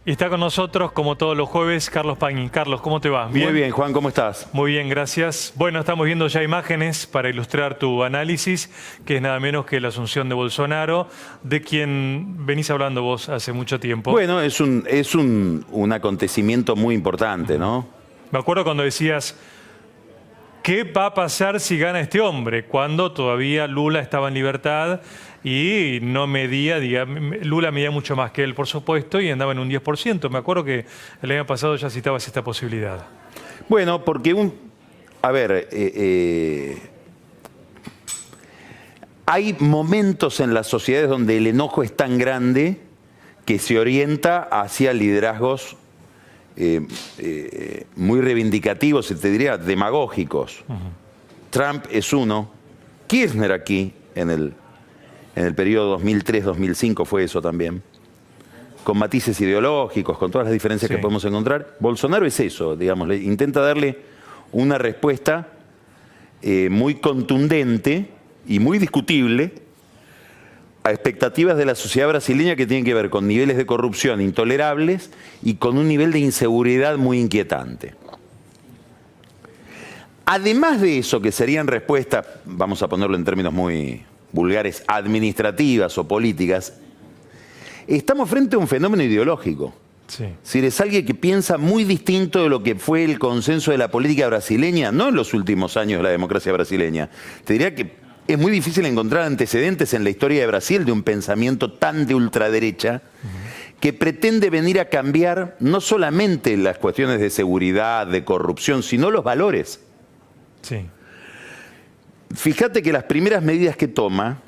Y está con nosotros, como todos los jueves, Carlos Pagni. Carlos, ¿cómo te va? ¿Bien? Muy bien, Juan, ¿cómo estás? Muy bien, gracias. Bueno, estamos viendo ya imágenes para ilustrar tu análisis, que es nada menos que la asunción de Bolsonaro, de quien venís hablando vos hace mucho tiempo. Bueno, es un acontecimiento muy importante, ¿no? Me acuerdo cuando decías, ¿qué va a pasar si gana este hombre? Cuando todavía Lula estaba en libertad y no medía, Lula medía mucho más que él, por supuesto, y andaba en un 10%. Me acuerdo que el año pasado ya citabas esta posibilidad. Bueno, porque hay momentos en las sociedades donde el enojo es tan grande que se orienta hacia liderazgos muy reivindicativos, y te diría demagógicos. Trump es uno. Kirchner aquí, en el periodo 2003-2005 fue eso también, con matices ideológicos, con todas las diferencias que podemos encontrar. Bolsonaro es eso, digamos, intenta darle una respuesta muy contundente y muy discutible a expectativas de la sociedad brasileña que tienen que ver con niveles de corrupción intolerables y con un nivel de inseguridad muy inquietante. Además de eso, que serían respuestas, vamos a ponerlo en términos muy vulgares, administrativas o políticas, estamos frente a un fenómeno ideológico. Sí. Es decir, es alguien que piensa muy distinto de lo que fue el consenso de la política brasileña, no en los últimos años de la democracia brasileña. Te diría que es muy difícil encontrar antecedentes en la historia de Brasil de un pensamiento tan de ultraderecha que pretende venir a cambiar no solamente las cuestiones de seguridad, de corrupción, sino los valores. Sí. Fíjate que las primeras medidas que toma,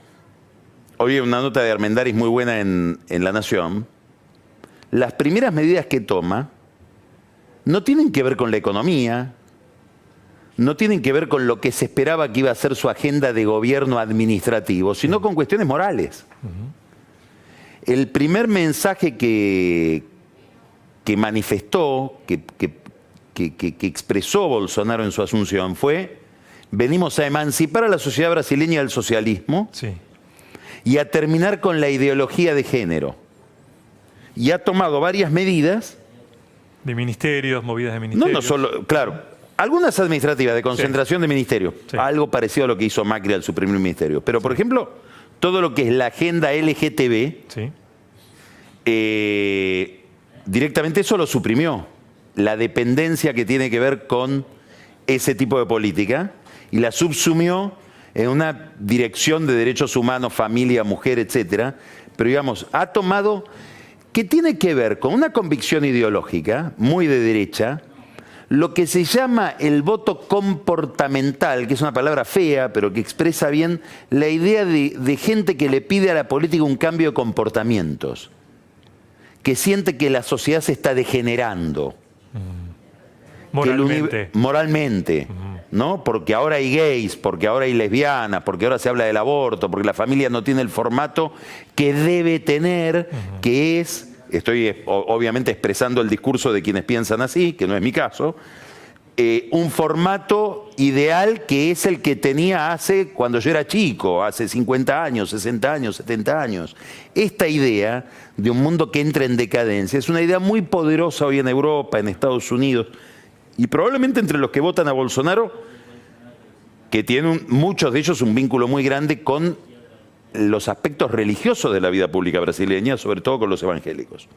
hoy hay una nota de Armendáriz muy buena en La Nación, las primeras medidas que toma no tienen que ver con la economía, no tienen que ver con lo que se esperaba que iba a ser su agenda de gobierno administrativo, sino con cuestiones morales. El primer mensaje que manifestó, que expresó Bolsonaro en su asunción fue: venimos a emancipar a la sociedad brasileña del socialismo y a terminar con la ideología de género. Y ha tomado varias medidas. De ministerios, movidas de ministerios. No solo, claro, algunas administrativas de concentración de ministerios, algo parecido a lo que hizo Macri al suprimir un ministerio. Pero, por ejemplo, todo lo que es la agenda LGTB, directamente eso lo suprimió. La dependencia que tiene que ver con ese tipo de política, y la subsumió en una dirección de derechos humanos, familia, mujer, etcétera. Pero digamos, ha tomado, que tiene que ver con una convicción ideológica muy de derecha, lo que se llama el voto comportamental, que es una palabra fea, pero que expresa bien la idea de gente que le pide a la política un cambio de comportamientos, que siente que la sociedad se está degenerando. Moralmente. Moralmente, ¿no? Porque ahora hay gays, porque ahora hay lesbianas, porque ahora se habla del aborto, porque la familia no tiene el formato que debe tener, que es, estoy obviamente expresando el discurso de quienes piensan así, que no es mi caso, un formato ideal que es el que tenía cuando yo era chico, hace 50 años, 60 años, 70 años. Esta idea de un mundo que entra en decadencia es una idea muy poderosa hoy en Europa, en Estados Unidos, y probablemente entre los que votan a Bolsonaro, que tienen muchos de ellos un vínculo muy grande con los aspectos religiosos de la vida pública brasileña, sobre todo con los evangélicos.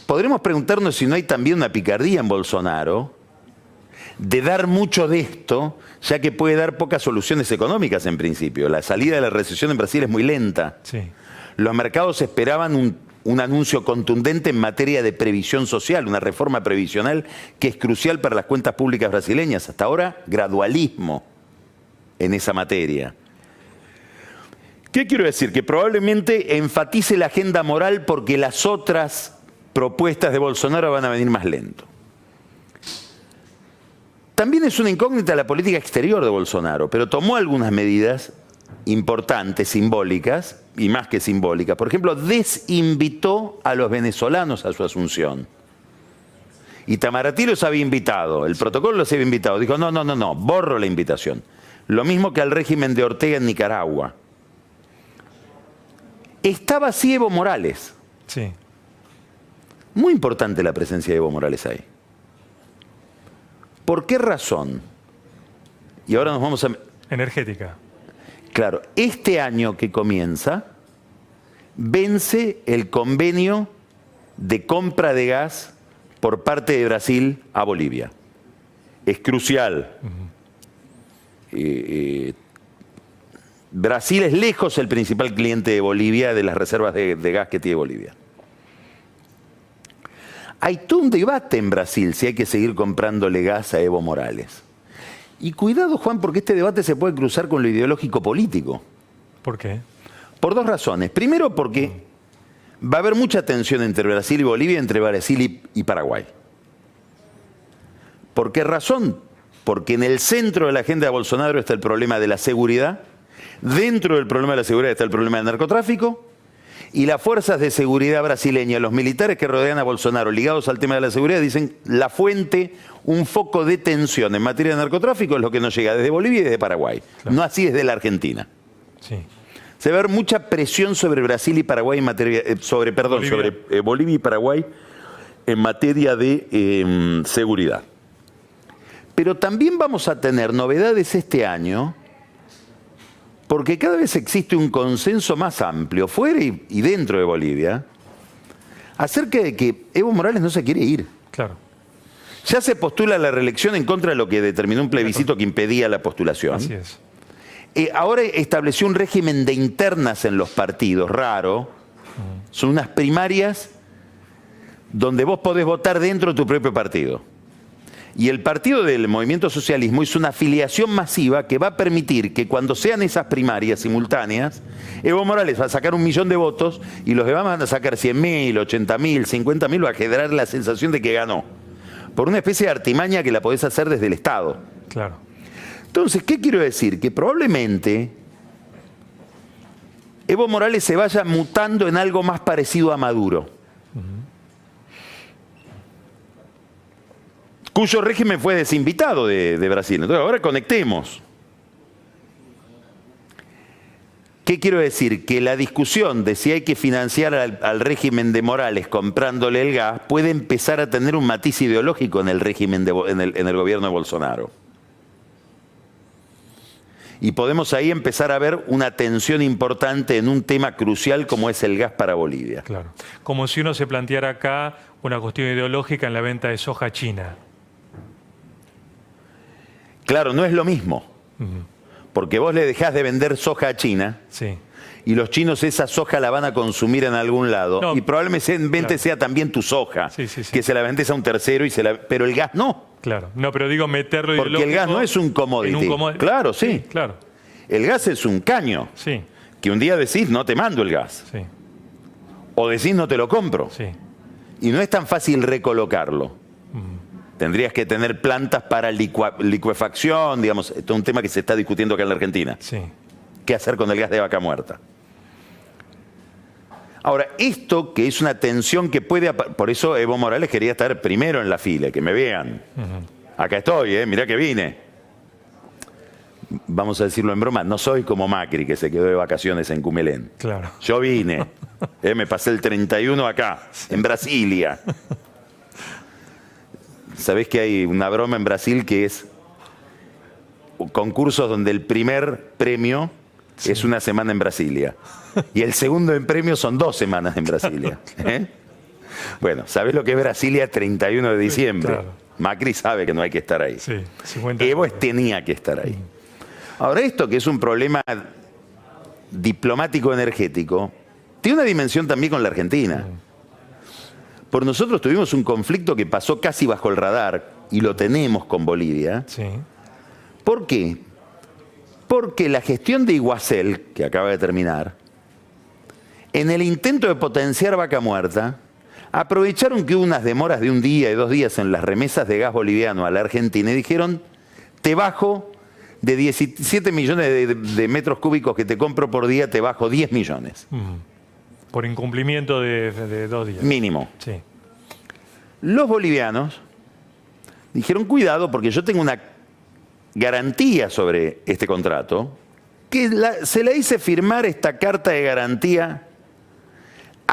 Podremos preguntarnos si no hay también una picardía en Bolsonaro de dar mucho de esto, ya que puede dar pocas soluciones económicas en principio. La salida de la recesión en Brasil es muy lenta. Los mercados esperaban un anuncio contundente en materia de previsión social, una reforma previsional que es crucial para las cuentas públicas brasileñas. Hasta ahora, gradualismo en esa materia. ¿Qué quiero decir? Que probablemente enfatice la agenda moral porque las otras propuestas de Bolsonaro van a venir más lento. También es una incógnita la política exterior de Bolsonaro, pero tomó algunas medidas importantes, simbólicas, y más que simbólicas. Por ejemplo, desinvitó a los venezolanos a su asunción. Itamaraty los había invitado, el protocolo los había invitado. Dijo, no, borro la invitación. Lo mismo que al régimen de Ortega en Nicaragua. Estaba así Evo Morales. Sí. Muy importante la presencia de Evo Morales ahí. ¿Por qué razón? Y ahora nos vamos a... Energética. Claro, este año que comienza, vence el convenio de compra de gas por parte de Brasil a Bolivia. Es crucial. Brasil es lejos el principal cliente de Bolivia, de las reservas de gas que tiene Bolivia. Hay todo un debate en Brasil si hay que seguir comprándole gas a Evo Morales. Y cuidado, Juan, porque este debate se puede cruzar con lo ideológico político. ¿Por qué? Por dos razones. Primero, porque va a haber mucha tensión entre Brasil y Bolivia, entre Brasil y Paraguay. ¿Por qué razón? Porque en el centro de la agenda de Bolsonaro está el problema de la seguridad, dentro del problema de la seguridad está el problema del narcotráfico, y las fuerzas de seguridad brasileñas, los militares que rodean a Bolsonaro ligados al tema de la seguridad, dicen la fuente, un foco de tensión en materia de narcotráfico es lo que nos llega desde Bolivia y desde Paraguay, claro. No así desde la Argentina. Sí. Se va a ver mucha presión sobre Brasil y Paraguay en materia, sobre Bolivia y Paraguay en materia de seguridad. Pero también vamos a tener novedades este año, porque cada vez existe un consenso más amplio, fuera y dentro de Bolivia, acerca de que Evo Morales no se quiere ir. Claro. Ya se postula la reelección en contra de lo que determinó un plebiscito que impedía la postulación. Así es. Ahora estableció un régimen de internas en los partidos, raro. Son unas primarias donde vos podés votar dentro de tu propio partido. Y el partido del Movimiento Socialismo hizo una afiliación masiva que va a permitir que cuando sean esas primarias simultáneas, Evo Morales va a sacar 1 millón de votos y los demás van a sacar 100.000, 80.000, 50.000, va a generar la sensación de que ganó. Por una especie de artimaña que la podés hacer desde el Estado. Claro. Entonces, ¿qué quiero decir? Que probablemente Evo Morales se vaya mutando en algo más parecido a Maduro. Cuyo régimen fue desinvitado de Brasil. Entonces, ahora conectemos. ¿Qué quiero decir? Que la discusión de si hay que financiar al régimen de Morales comprándole el gas puede empezar a tener un matiz ideológico en el régimen, en el gobierno de Bolsonaro. Y podemos ahí empezar a ver una tensión importante en un tema crucial como es el gas para Bolivia. Claro. Como si uno se planteara acá una cuestión ideológica en la venta de soja china. Claro, no es lo mismo. Porque vos le dejás de vender soja a China, sí, y los chinos esa soja la van a consumir en algún lado. No, y probablemente claro, sea también tu soja, sí, sí, sí, que se la vendes a un tercero, pero el gas no. Claro, no, pero digo meterlo porque el gas no es un commodity. Claro, sí. Sí, claro. El gas es un caño. Sí. Que un día decís, no te mando el gas. Sí. O decís, no te lo compro. Sí. Y no es tan fácil recolocarlo. Tendrías que tener plantas para licuefacción, digamos, esto es un tema que se está discutiendo acá en la Argentina. Sí. ¿Qué hacer con el gas de vaca muerta? Ahora, esto que es una tensión que puede... Por eso Evo Morales quería estar primero en la fila, que me vean. Acá estoy, mirá que vine. Vamos a decirlo en broma, no soy como Macri, que se quedó de vacaciones en Cumelén. Claro. Yo vine, me pasé el 31 acá, en Brasilia. ¿Sabés que hay una broma en Brasil que es concursos donde el primer premio es una semana en Brasilia y el segundo en premio son 2 semanas en Brasilia? Bueno, ¿sabés lo que es Brasilia 31 de diciembre? Claro. Macri sabe que no hay que estar ahí. Sí, 50. Evo tenía que estar ahí. Ahora, esto que es un problema diplomático energético, tiene una dimensión también con la Argentina. Por nosotros tuvimos un conflicto que pasó casi bajo el radar, y lo tenemos con Bolivia. Sí. ¿Por qué? Porque la gestión de Iguacel, que acaba de terminar, en el intento de potenciar Vaca Muerta, aprovecharon que hubo unas demoras de 1 día y 2 días en las remesas de gas boliviano a la Argentina y dijeron, te bajo de 17 millones de metros cúbicos que te compro por día, te bajo 10 millones. Por incumplimiento de 2 días. Mínimo. Sí. Los bolivianos dijeron, cuidado, porque yo tengo una garantía sobre este contrato, que se la hice firmar esta carta de garantía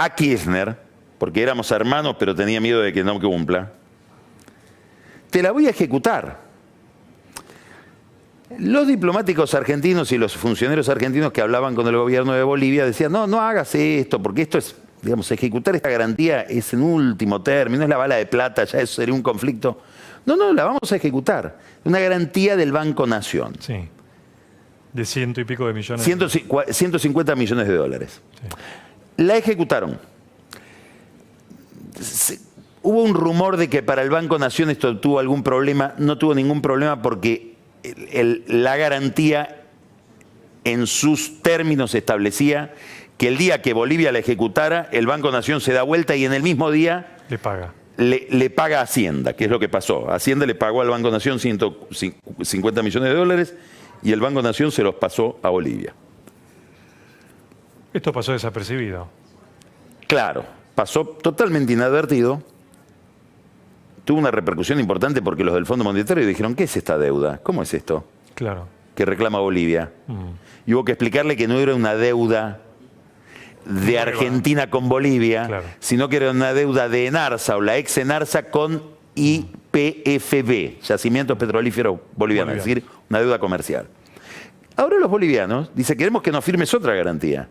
a Kirchner, porque éramos hermanos pero tenía miedo de que no cumpla, te la voy a ejecutar. Los diplomáticos argentinos y los funcionarios argentinos que hablaban con el gobierno de Bolivia decían, no, no hagas esto, porque esto es, digamos, ejecutar esta garantía es en último término, es la bala de plata, ya eso sería un conflicto. No, no, la vamos a ejecutar. Una garantía del Banco Nación. Sí. De 100 y pico de millones. 150 millones de dólares. Sí. La ejecutaron. Hubo un rumor de que para el Banco Nación esto tuvo algún problema. No tuvo ningún problema porque la garantía en sus términos establecía que el día que Bolivia la ejecutara, el Banco Nación se da vuelta y en el mismo día le paga. Le paga a Hacienda, que es lo que pasó. Hacienda le pagó al Banco Nación 150 millones de dólares y el Banco Nación se los pasó a Bolivia. Esto pasó desapercibido. Claro, pasó totalmente inadvertido. Tuvo una repercusión importante porque los del Fondo Monetario dijeron, ¿qué es esta deuda? ¿Cómo es esto? Claro. Que reclama Bolivia. Y hubo que explicarle que no era una deuda de Argentina con Bolivia, claro, sino que era una deuda de Enarsa o la ex Enarsa con YPFB, Yacimientos Petrolíferos Bolivianos, es decir, una deuda comercial. Ahora los bolivianos dicen, queremos que nos firmes otra garantía.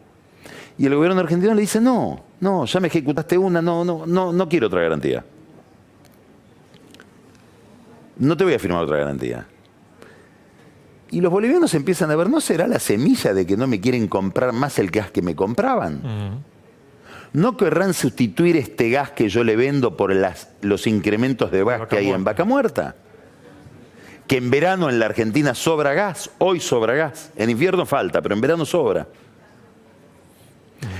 Y el gobierno argentino le dice, no, no, ya me ejecutaste una, no quiero otra garantía. No te voy a firmar otra garantía. Y los bolivianos empiezan a ver, ¿no será la semilla de que no me quieren comprar más el gas que me compraban? ¿No querrán sustituir este gas que yo le vendo por los incrementos de gas que hay en Vaca Muerta? Que en verano en la Argentina sobra gas, hoy sobra gas. En invierno falta, pero en verano sobra.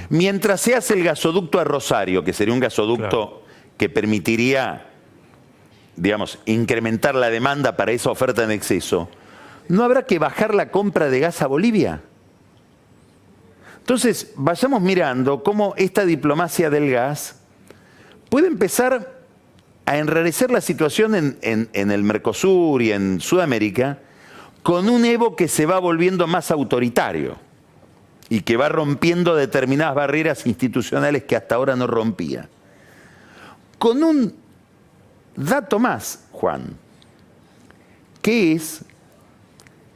Mientras se hace el gasoducto a Rosario, que sería un gasoducto que permitiría, digamos, incrementar la demanda para esa oferta en exceso, ¿no habrá que bajar la compra de gas a Bolivia? Entonces, vayamos mirando cómo esta diplomacia del gas puede empezar a enrarecer la situación en el Mercosur y en Sudamérica con un Evo que se va volviendo más autoritario y que va rompiendo determinadas barreras institucionales que hasta ahora no rompía. Con un dato más, Juan, que es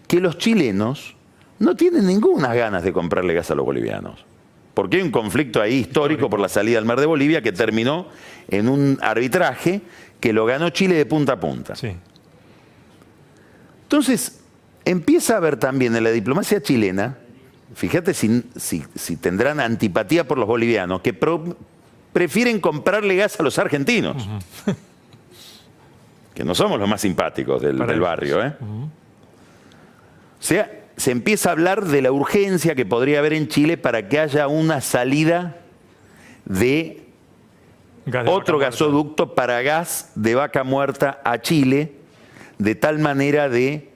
que los chilenos no tienen ninguna ganas de comprarle gas a los bolivianos. Porque hay un conflicto ahí histórico por la salida al mar de Bolivia que terminó en un arbitraje que lo ganó Chile de punta a punta. Sí. Entonces, empieza a haber también en la diplomacia chilena, fíjate si tendrán antipatía por los bolivianos, que prefieren comprarle gas a los argentinos. Que no somos los más simpáticos del barrio, ¿eh? O sea, se empieza a hablar de la urgencia que podría haber en Chile para que haya una salida de otro gasoducto para gas de Vaca Muerta a Chile, de tal manera de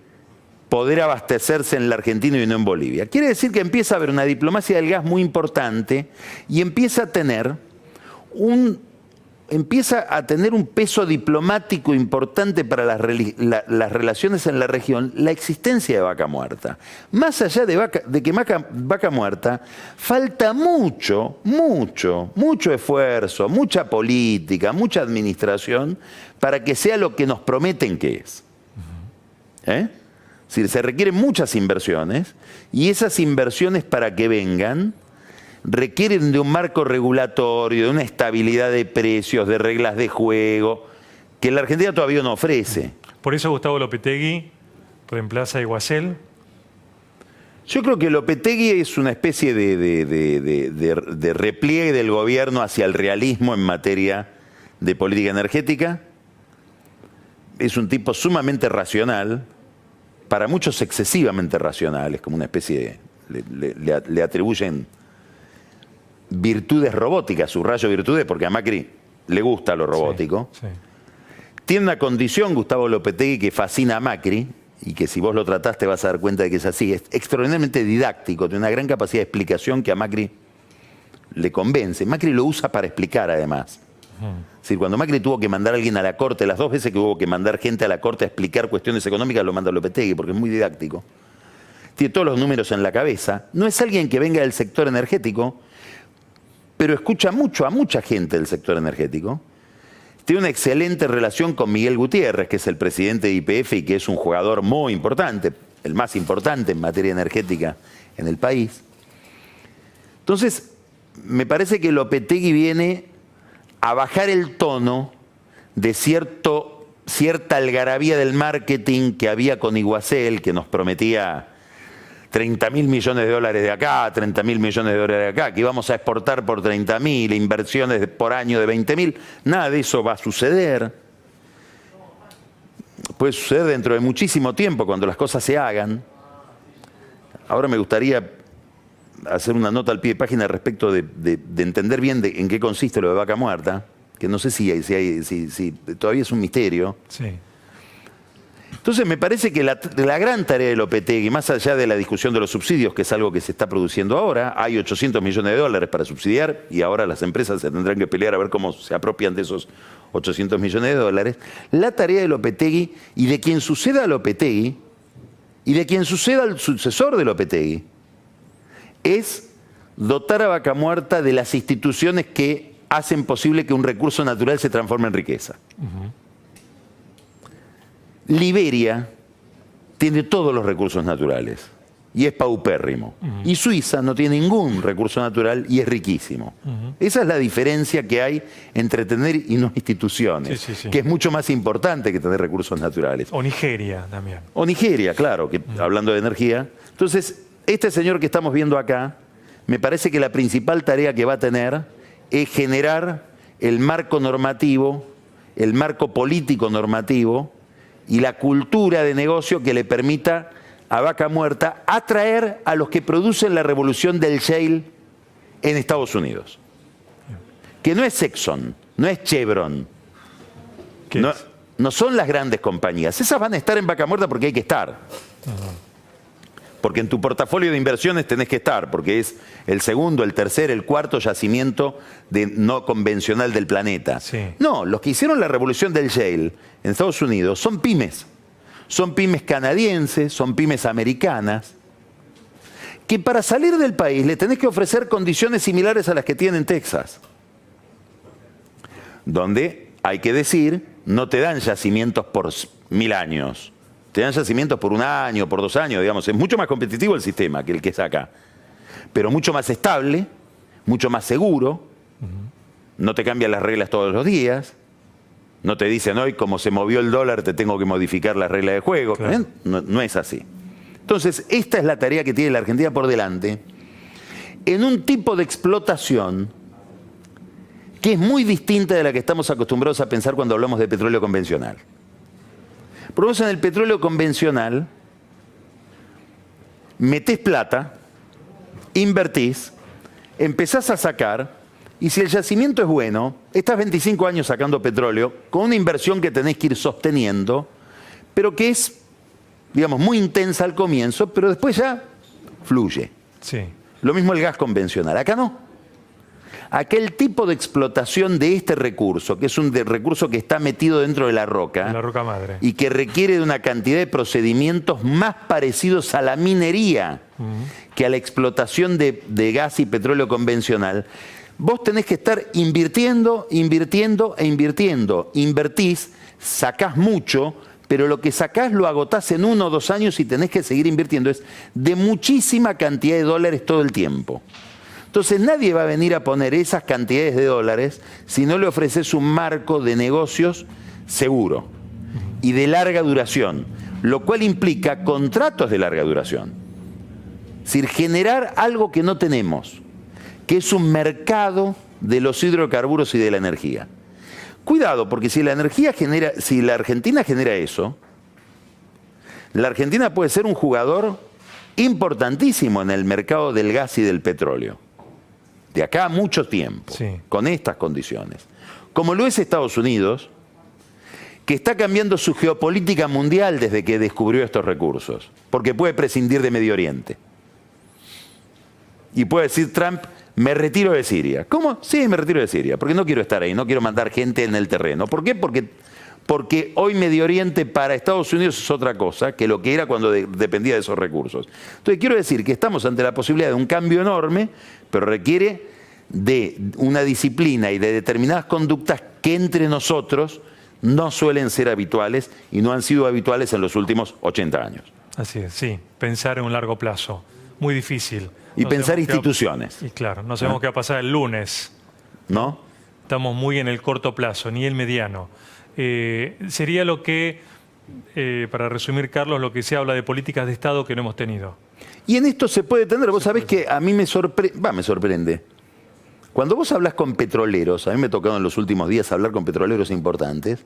poder abastecerse en la Argentina y no en Bolivia. Quiere decir que empieza a haber una diplomacia del gas muy importante y empieza a tener un peso diplomático importante para las relaciones en la región, la existencia de Vaca Muerta. Más allá de que Vaca Muerta, falta mucho esfuerzo, mucha política, mucha administración para que sea lo que nos prometen que es. Es decir, se requieren muchas inversiones y esas inversiones para que vengan requieren de un marco regulatorio, de una estabilidad de precios, de reglas de juego, que la Argentina todavía no ofrece. Por eso Gustavo Lopetegui reemplaza a Iguacel. Yo creo que Lopetegui es una especie de repliegue del gobierno hacia el realismo en materia de política energética. Es un tipo sumamente racional, para muchos excesivamente racional, es como una especie de... le atribuyen virtudes robóticas, subrayo virtudes, porque a Macri le gusta lo robótico. Sí, sí. Tiene una condición, Gustavo Lopetegui, que fascina a Macri, y que si vos lo tratás te vas a dar cuenta de que es así. Es extraordinariamente didáctico, tiene una gran capacidad de explicación que a Macri le convence. Macri lo usa para explicar, además. Es decir, cuando Macri tuvo que mandar a alguien a la corte, las 2 veces que hubo que mandar gente a la corte a explicar cuestiones económicas, lo manda Lopetegui, porque es muy didáctico. Tiene todos los números en la cabeza. No es alguien que venga del sector energético, pero escucha mucho a mucha gente del sector energético. Tiene una excelente relación con Miguel Gutiérrez, que es el presidente de YPF y que es un jugador muy importante, el más importante en materia energética en el país. Entonces, me parece que Lopetegui viene a bajar el tono de cierta algarabía del marketing que había con Iguacel, que nos prometía 30.000 millones de dólares de acá, 30.000 millones de dólares de acá, que íbamos a exportar por 30.000, inversiones por año de 20.000. Nada de eso va a suceder. Puede suceder dentro de muchísimo tiempo, cuando las cosas se hagan. Ahora me gustaría hacer una nota al pie de página respecto de entender bien en qué consiste lo de Vaca Muerta, que no sé si todavía es un misterio. Sí. Entonces me parece que la gran tarea de Lopetegui, más allá de la discusión de los subsidios, que es algo que se está produciendo ahora, hay 800 millones de dólares para subsidiar y ahora las empresas se tendrán que pelear a ver cómo se apropian de esos 800 millones de dólares. La tarea de Lopetegui y de quien suceda a Lopetegui y de quien suceda al sucesor de Lopetegui es dotar a Vaca Muerta de las instituciones que hacen posible que un recurso natural se transforme en riqueza. Liberia tiene todos los recursos naturales y es paupérrimo. Y Suiza no tiene ningún recurso natural y es riquísimo. Esa es la diferencia que hay entre tener y no instituciones, que es mucho más importante que tener recursos naturales. O Nigeria también. O Nigeria, claro, que hablando de energía. Entonces, este señor que estamos viendo acá, me parece que la principal tarea que va a tener es generar el marco normativo, el marco político normativo y la cultura de negocio que le permita a Vaca Muerta atraer a los que producen la revolución del shale en Estados Unidos. Que no es Exxon, no es Chevron, no son las grandes compañías. Esas van a estar en Vaca Muerta porque hay que estar. Porque en tu portafolio de inversiones tenés que estar, porque es el segundo, el tercer, el cuarto yacimiento no convencional del planeta. Sí. No, los que hicieron la revolución del shale en Estados Unidos son pymes. Son pymes canadienses, son pymes americanas, que para salir del país le tenés que ofrecer condiciones similares a las que tiene en Texas. Donde, hay que decir, no te dan yacimientos por 1000 años. Te dan yacimientos por 1 año, por 2 años, digamos. Es mucho más competitivo el sistema que el que es acá. Pero mucho más estable, mucho más seguro. No te cambian las reglas todos los días. No te dicen hoy, como se movió el dólar, te tengo que modificar las reglas de juego. Claro. No es así. Entonces, esta es la tarea que tiene la Argentina por delante, en un tipo de explotación que es muy distinta de la que estamos acostumbrados a pensar cuando hablamos de petróleo convencional. Por lo menos en el petróleo convencional, metés plata, invertís, empezás a sacar, y si el yacimiento es bueno, estás 25 años sacando petróleo con una inversión que tenés que ir sosteniendo, pero que es, digamos, muy intensa al comienzo, pero después ya fluye. Sí. Lo mismo el gas convencional. Acá no. Aquel tipo de explotación de este recurso, que es un recurso que está metido dentro de la roca madre, y que requiere de una cantidad de procedimientos más parecidos a la minería que a la explotación de gas y petróleo convencional, vos tenés que estar invirtiendo, invirtiendo e invirtiendo. Invertís, sacás mucho, pero lo que sacás lo agotás en 1 o 2 años y tenés que seguir invirtiendo. Es de muchísima cantidad de dólares todo el tiempo. Entonces nadie va a venir a poner esas cantidades de dólares si no le ofreces un marco de negocios seguro y de larga duración, lo cual implica contratos de larga duración. Es decir, generar algo que no tenemos, que es un mercado de los hidrocarburos y de la energía. Cuidado, porque si la Argentina genera eso, la Argentina puede ser un jugador importantísimo en el mercado del gas y del petróleo. De acá a mucho tiempo, con estas condiciones. Como lo es Estados Unidos, que está cambiando su geopolítica mundial desde que descubrió estos recursos, porque puede prescindir de Medio Oriente. Y puede decir Trump, me retiro de Siria. ¿Cómo? Sí, me retiro de Siria, porque no quiero estar ahí, no quiero mandar gente en el terreno. ¿Por qué? Porque hoy Medio Oriente para Estados Unidos es otra cosa que lo que era cuando dependía de esos recursos. Entonces quiero decir que estamos ante la posibilidad de un cambio enorme, pero requiere de una disciplina y de determinadas conductas que entre nosotros no suelen ser habituales y no han sido habituales en los últimos 80 años. Así es, sí. Pensar en un largo plazo. Muy difícil. Y No pensar sabemos instituciones. Y claro, no sabemos qué va a pasar el lunes. ¿No? Estamos muy en el corto plazo, ni el mediano. Sería lo que, para resumir, Carlos, lo que se habla de políticas de Estado que no hemos tenido. Y en esto se puede tener, vos sabés que a mí me sorprende. Cuando vos hablas con petroleros, a mí me ha tocado en los últimos días hablar con petroleros importantes,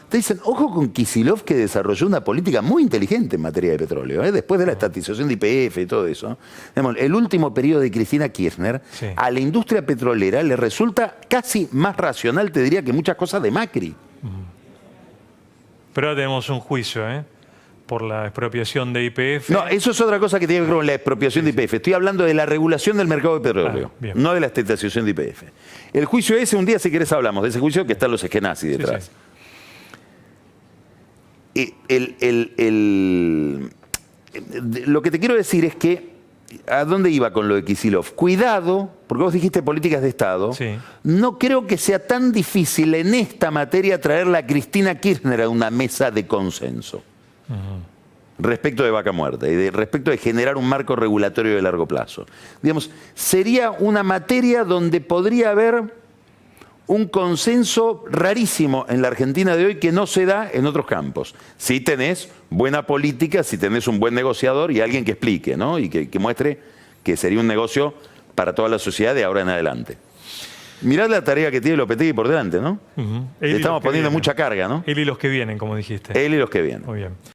te dicen, ojo con Kicillof, que desarrolló una política muy inteligente en materia de petróleo, después de la estatización de YPF y todo eso. El último periodo de Cristina Kirchner, Sí. a la industria petrolera le resulta casi más racional, te diría, que muchas cosas de Macri. Pero ahora tenemos un juicio, por la expropiación de YPF. No, eso es otra cosa que tiene que ver con la expropiación de YPF. Estoy hablando de la regulación del mercado de petróleo, bien. no de la estatización de YPF. El juicio ese, un día si querés hablamos de ese juicio, que están los eskenazi detrás. Sí. Lo que te quiero decir es que, ¿a dónde iba con lo de Kicillof? Cuidado, porque vos dijiste políticas de Estado. Sí. No creo que sea tan difícil en esta materia traerla a Cristina Kirchner a una mesa de consenso. Respecto de Vaca Muerta y respecto de generar un marco regulatorio de largo plazo. Digamos, sería una materia donde podría haber un consenso rarísimo en la Argentina de hoy que no se da en otros campos. Si tenés buena política, si tenés un buen negociador y alguien que explique, ¿no? Y que muestre que sería un negocio para toda la sociedad de ahora en adelante. Mirá la tarea que tiene Lopetegui por delante, ¿no? Él Le y estamos los que poniendo vienen. mucha carga, ¿no? Él y los que vienen, como dijiste. Él y los que vienen. Muy bien.